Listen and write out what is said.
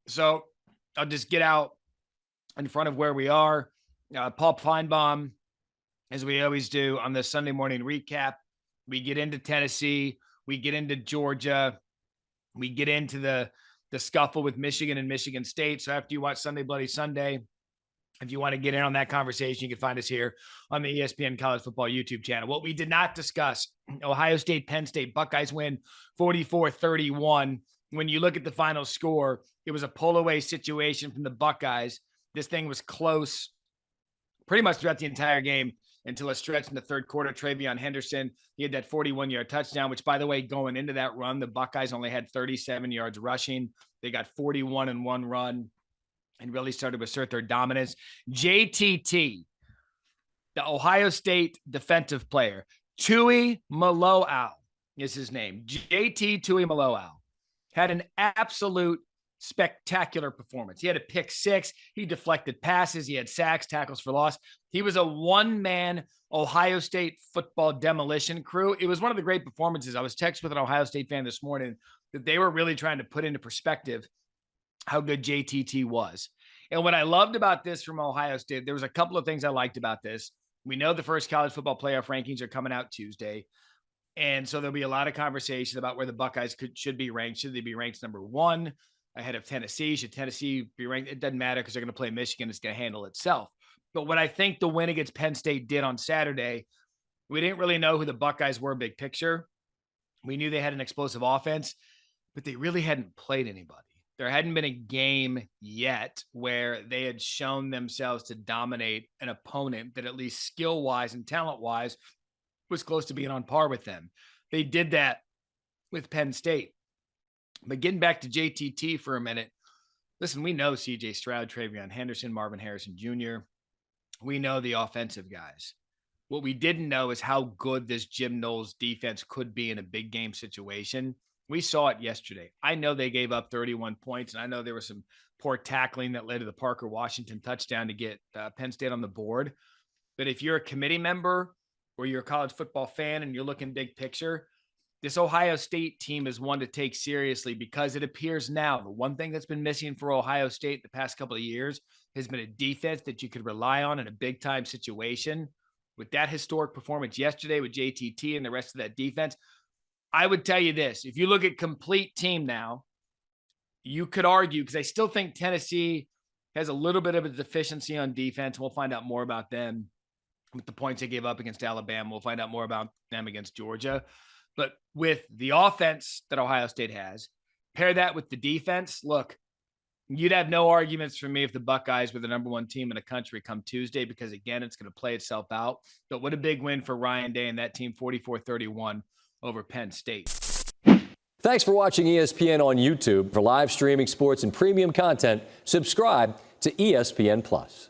So I'll just get out in front of where we are. Paul Feinbaum, as we always do on the Sunday morning recap, we get into Tennessee, we get into Georgia, we get into the scuffle with Michigan and Michigan State. So after you watch Sunday Bloody Sunday, if you want to get in on that conversation, you can find us here on the ESPN College Football YouTube channel. What we did not discuss, Ohio State, Penn State, Buckeyes win 44-31. When you look at the final score, it was a pull-away situation from the Buckeyes. This thing was close pretty much throughout the entire game until a stretch in the third quarter. Travion Henderson, he had that 41-yard touchdown, which, by the way, going into that run, the Buckeyes only had 37 yards rushing. They got 41 in one run and really started to assert their dominance. JTT, the Ohio State defensive player, Tuimoloau is his name. JT Tuimoloau had an absolute spectacular performance. He had a pick six. He deflected passes. He had sacks, tackles for loss. He was a one-man Ohio State football demolition crew. It was one of the great performances. I was texting with an Ohio State fan this morning that they were really trying to put into perspective how good JTT was. And what I loved about this from Ohio State, there was a couple of things I liked about this. We know the first college football playoff rankings are coming out Tuesday. And so there'll be a lot of conversation about where the Buckeyes should be ranked. Should they be ranked number one ahead of Tennessee? Should Tennessee be ranked? It doesn't matter because they're going to play Michigan. It's going to handle itself. But what I think the win against Penn State did on Saturday, we didn't really know who the Buckeyes were big picture. We knew they had an explosive offense, but they really hadn't played anybody. There hadn't been a game yet where they had shown themselves to dominate an opponent that, at least skill-wise and talent-wise, was close to being on par with them. They did that with Penn State. But getting back to JTT for a minute, listen, we know CJ Stroud, Travion Henderson, Marvin Harrison Jr. We know the offensive guys. What we didn't know is how good this Jim Knowles defense could be in a big game situation. We saw it yesterday. I know they gave up 31 points, and I know there was some poor tackling that led to the Parker Washington touchdown to get Penn State on the board. But if you're a committee member or you're a college football fan and you're looking big picture, this Ohio State team is one to take seriously, because it appears now the one thing that's been missing for Ohio State the past couple of years has been a defense that you could rely on in a big-time situation. With that historic performance yesterday with JTT and the rest of that defense, I would tell you this. If you look at complete team now, you could argue, because I still think Tennessee has a little bit of a deficiency on defense. We'll find out more about them with the points they gave up against Alabama. We'll find out more about them against Georgia. But with the offense that Ohio State has, pair that with the defense, look, you'd have no arguments from me if the Buckeyes were the number one team in the country come Tuesday, because, again, it's going to play itself out. But what a big win for Ryan Day and that team, 44-31 over Penn State. Thanks for watching ESPN on YouTube. For live streaming sports and premium content, subscribe to ESPN+.